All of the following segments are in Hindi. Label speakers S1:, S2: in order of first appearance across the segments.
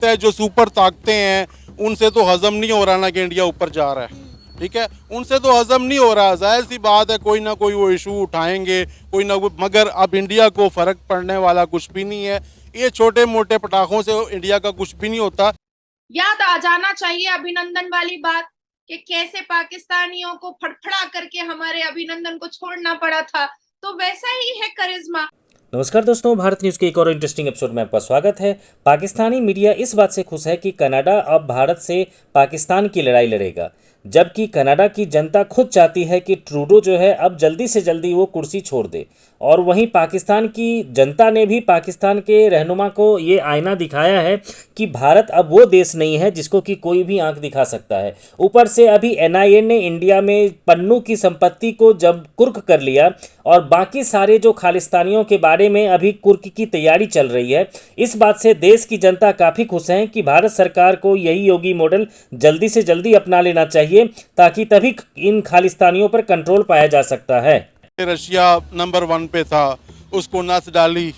S1: है जो सुपर ताकतें हैं उनसे तो हजम नहीं हो रहा ना कि इंडिया ऊपर जा रहा है। ठीक है, उनसे तो हजम नहीं हो रहा, जाहिर सी बात है कोई ना कोई वो इशू उठाएंगे, कोई ना कोई, मगर अब इंडिया को फ़र्क पड़ने वाला कुछ भी नहीं है। ये छोटे मोटे पटाखों से इंडिया का कुछ भी नहीं होता।
S2: याद आ जाना चाहिए अभिनंदन वाली बात कि कैसे पाकिस्तानियों को फड़फड़ा करके हमारे अभिनंदन को छोड़ना पड़ा था। तो वैसा ही है करिश्मा।
S3: नमस्कार दोस्तों, भारत न्यूज़ के एक और इंटरेस्टिंग एपिसोड में आपका स्वागत है। पाकिस्तानी मीडिया इस बात से खुश है कि कनाडा अब भारत से पाकिस्तान की लड़ाई लड़ेगा, जबकि कनाडा की जनता खुद चाहती है कि ट्रूडो जो है अब जल्दी से जल्दी वो कुर्सी छोड़ दे। और वहीं पाकिस्तान की जनता ने भी पाकिस्तान के रहनुमा को ये आईना दिखाया है कि भारत अब वो देश नहीं है जिसको कि कोई भी आंख दिखा सकता है। ऊपर से अभी एनआईए ने इंडिया में पन्नू की संपत्ति को जब कुर्क कर लिया और बाकी सारे जो खालिस्तानियों के बारे में अभी कुर्क की तैयारी चल रही है। इस बात से देश की जनता काफ़ी खुश है कि भारत सरकार को यही योगी मॉडल जल्दी से जल्दी अपना लेना चाहिए, ताकि तभी इन खालिस्तानियों पर कंट्रोल पाया जा सकता है।
S1: रशिया नंबर 1 पे था, उसको नस डाली।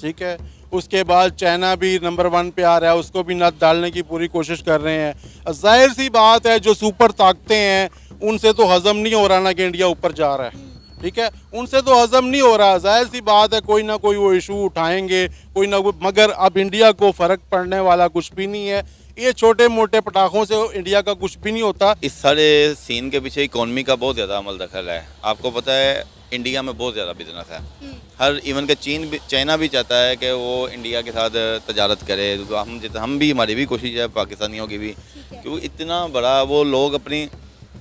S1: ठीक है, उसके बाद चाइना भी नंबर 1 पे आ रहा है, उसको भी नस डालने की पूरी कोशिश कर रहे हैं। जाहिर सी बात है जो सुपर ताकतें हैं उनसे तो हजम नहीं हो रहा ना कि इंडिया ऊपर जा रहा है। ठीक है, उनसे तो हजम नहीं हो रहा, जाहिर सी बात है कोई ना कोई वो इशू उठाएंगे, कोई ना कोई, मगर अब इंडिया को फ़र्क पड़ने वाला कुछ भी नहीं है। ये छोटे मोटे पटाखों से इंडिया का कुछ भी नहीं होता।
S4: इस सारे सीन के पीछे इकोनॉमी का बहुत ज़्यादा अमल दखल है। आपको पता है इंडिया में बहुत ज़्यादा बिजनेस है। हर इवन के चाइना भी चाहता है कि वो इंडिया के साथ तजारत करे। तो हम भी, हमारी भी कोशिश है, पाकिस्तानियों की भी, क्योंकि इतना बड़ा वो लोग अपनी,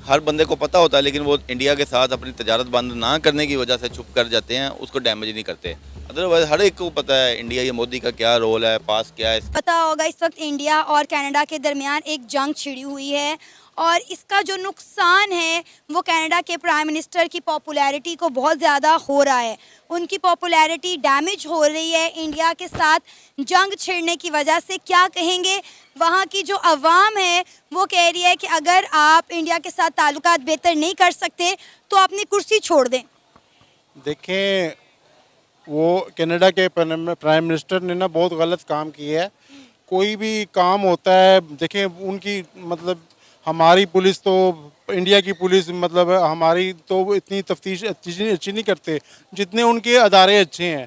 S4: हर बंदे को पता होता है, लेकिन वो इंडिया के साथ अपनी तजारत बंद ना करने की वजह से छुप कर जाते हैं, उसको डैमेज नहीं करते। अदरवाइज हर एक को पता है इंडिया, ये मोदी का क्या रोल है, पास क्या है।
S5: पता होगा इस वक्त इंडिया और कनाडा के दरमियान एक जंग छिड़ी हुई है और इसका जो नुकसान है वो कनाडा के प्राइम मिनिस्टर की पॉपुलैरिटी को बहुत ज़्यादा हो रहा है। उनकी पॉपुलैरिटी डैमेज हो रही है इंडिया के साथ जंग छिड़ने की वजह से। क्या कहेंगे, वहाँ की जो अवाम है वो कह रही है कि अगर आप इंडिया के साथ ताल्लुकात बेहतर नहीं कर सकते तो अपनी कुर्सी छोड़ दें।
S1: देखें, वो कनाडा के प्राइम मिनिस्टर ने ना बहुत गलत काम किया है। कोई भी काम होता है, देखें उनकी, मतलब हमारी पुलिस तो, इंडिया की पुलिस, मतलब हमारी तो इतनी तफ्तीश अच्छी नहीं करते जितने उनके अदारे अच्छे हैं।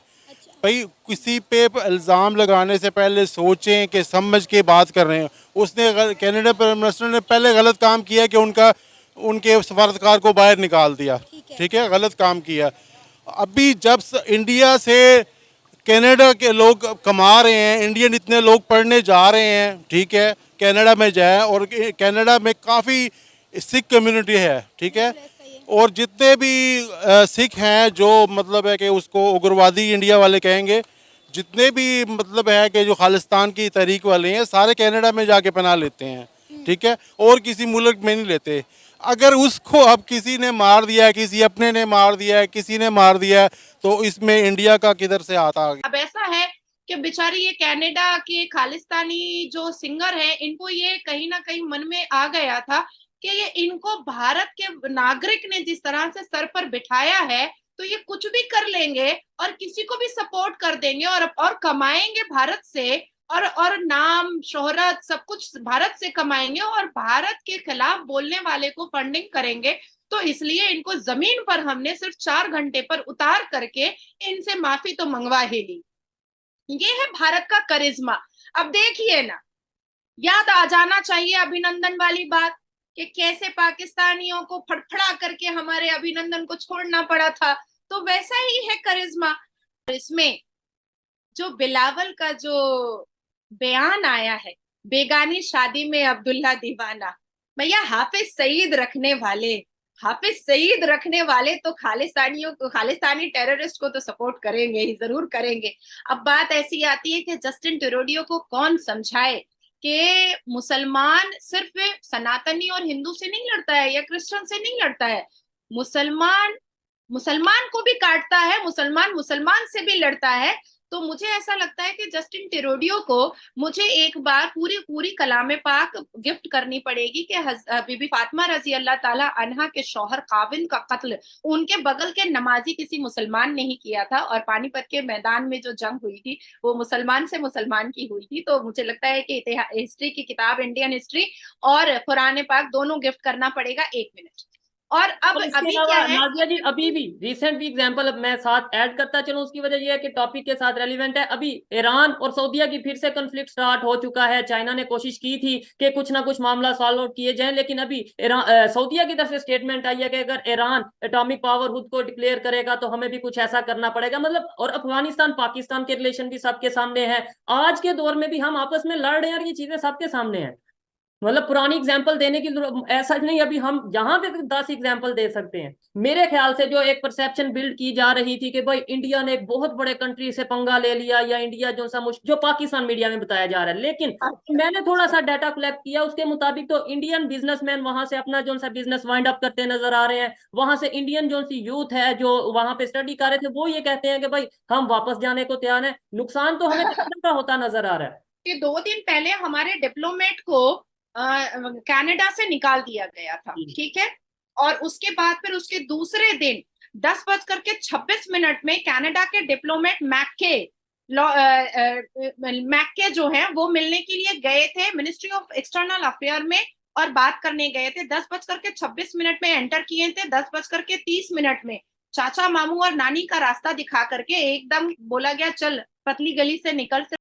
S1: भाई किसी पे इल्ज़ाम लगाने से पहले सोचें कि समझ के बात कर रहे हैं। उसने कनाडा प्राइम मिनिस्टर ने पहले गलत काम किया कि उनके सफारतकार को बाहर निकाल दिया। ठीक है, गलत काम किया। अभी जब इंडिया से कनाडा के लोग कमा रहे हैं, इंडियन इतने लोग पढ़ने जा रहे हैं, ठीक है, कनाडा में जाए, और कनाडा में काफ़ी सिख कम्युनिटी है। ठीक है, और जितने भी सिख हैं, जो मतलब है कि उसको उग्रवादी इंडिया वाले कहेंगे, जितने भी मतलब है कि जो खालिस्तान की तहरीक वाले हैं, सारे कनाडा में जाके पनाह लेते हैं। ठीक है, और किसी मुल्क में नहीं लेते। अगर उसको अब किसी ने मार दिया है, किसी अपने ने मार दिया है, किसी ने मार दिया है, तो इसमें इंडिया का किधर से आता आ गया।
S2: अब ऐसा है कि बेचारी ये कनाडा के खालिस्तानी जो सिंगर है, इनको ये कहीं ना कहीं मन में आ गया था कि ये इनको भारत के नागरिक ने जिस तरह से सर पर बिठाया है, तो ये कुछ भी कर लेंगे और किसी को भी सपोर्ट कर देंगे और कमाएंगे भारत से, और नाम शोहरत सब कुछ भारत से कमाएंगे और भारत के खिलाफ बोलने वाले को फंडिंग करेंगे। तो इसलिए इनको जमीन पर हमने सिर्फ 4 घंटे पर उतार करके इनसे माफी तो मंगवा ही ली। ये है भारत का करिश्मा। अब देखिए ना, याद आ जाना चाहिए अभिनंदन वाली बात कि कैसे पाकिस्तानियों को फड़फड़ा करके हमारे अभिनंदन को छोड़ना पड़ा था। तो वैसा ही है करिश्मा। इसमें जो बिलावल का जो बयान आया है, बेगानी शादी में अब्दुल्ला दीवाना, भैया हाफिज सईद रखने वाले तो खालिस्तानियों को, खालिस्तानी टेररिस्ट को तो सपोर्ट करेंगे ही, जरूर करेंगे। अब बात ऐसी आती है कि जस्टिन ट्रूडो को कौन समझाए कि मुसलमान सिर्फ सनातनी और हिंदू से नहीं लड़ता है या क्रिश्चियन से नहीं लड़ता है, मुसलमान मुसलमान को भी काटता है, मुसलमान मुसलमान से भी लड़ता है। तो मुझे ऐसा लगता है कि जस्टिन ट्रूडो को मुझे एक बार पूरी कलाम पाक गिफ्ट करनी पड़ेगी कि बीबी फातिमा रजी अल्लाह ताला अन्हा के शौहर काबिल का कत्ल उनके बगल के नमाजी किसी मुसलमान ने ही किया था, और पानीपत के मैदान में जो जंग हुई थी वो मुसलमान से मुसलमान की हुई थी। तो मुझे लगता है कि हिस्ट्री की किताब, इंडियन हिस्ट्री और कुरान पाक दोनों गिफ्ट करना पड़ेगा 1 मिनट। और अब
S6: और इसके
S2: अभी
S6: अलावा
S2: क्या है,
S6: नाजिया जी, अभी भी रिसेंट भी एग्जांपल मैं साथ ऐड करता चलूं, उसकी वजह यह है कि टॉपिक के साथ रेलिवेंट है। अभी ईरान और सऊदीया की फिर से कॉन्फ्लिक्ट स्टार्ट हो चुका है। चाइना ने कोशिश की थी कि कुछ ना कुछ मामला सॉल्व आउट किए जाएं, लेकिन अभी सऊदीया की तरफ से स्टेटमेंट आई है कि अगर ईरान एटॉमिक पावर खुद को डिक्लेयर करेगा तो हमें भी कुछ ऐसा करना पड़ेगा। मतलब, और अफगानिस्तान पाकिस्तान के रिलेशन भी सबके सामने है। आज के दौर में भी हम आपस में लड़ रहे हैं और ये चीजें सबके सामने है। मतलब पुरानी एग्जाम्पल देने की ऐसा नहीं, अभी हम यहाँ पे 10 एग्जाम्पल दे सकते हैं। मेरे ख्याल से जो एक परसेप्शन बिल्ड की जा रही थी कि भाई इंडिया ने एक बहुत बड़े कंट्री से पंगा ले लिया, या इंडिया जो पाकिस्तान मीडिया में बताया जा रहा है, लेकिन मैंने थोड़ा सा डाटा कलेक्ट किया, उसके मुताबिक तो इंडियन बिजनेसमैन वहां से अपना बिजनेस वाइंड अप करते नजर आ रहे हैं। वहां से इंडियन यूथ है जो वहां पे स्टडी कर रहे थे, वो ये कहते हैं कि भाई हम वापस जाने को तैयार हैं। नुकसान तो हमें का होता नजर आ रहा है
S2: कि 2 दिन पहले हमारे डिप्लोमेट को कनाडा से निकाल दिया गया था, ठीक है, और उसके बाद फिर उसके दूसरे दिन 10:26 में कनाडा के डिप्लोमेट मैक्के जो है वो मिलने के लिए गए थे मिनिस्ट्री ऑफ एक्सटर्नल अफेयर में, और बात करने गए थे। 10:26 में एंटर किए थे। 10:30 में चाचा मामू और नानी का रास्ता दिखा करके एकदम बोला गया चल पतली गली से निकल।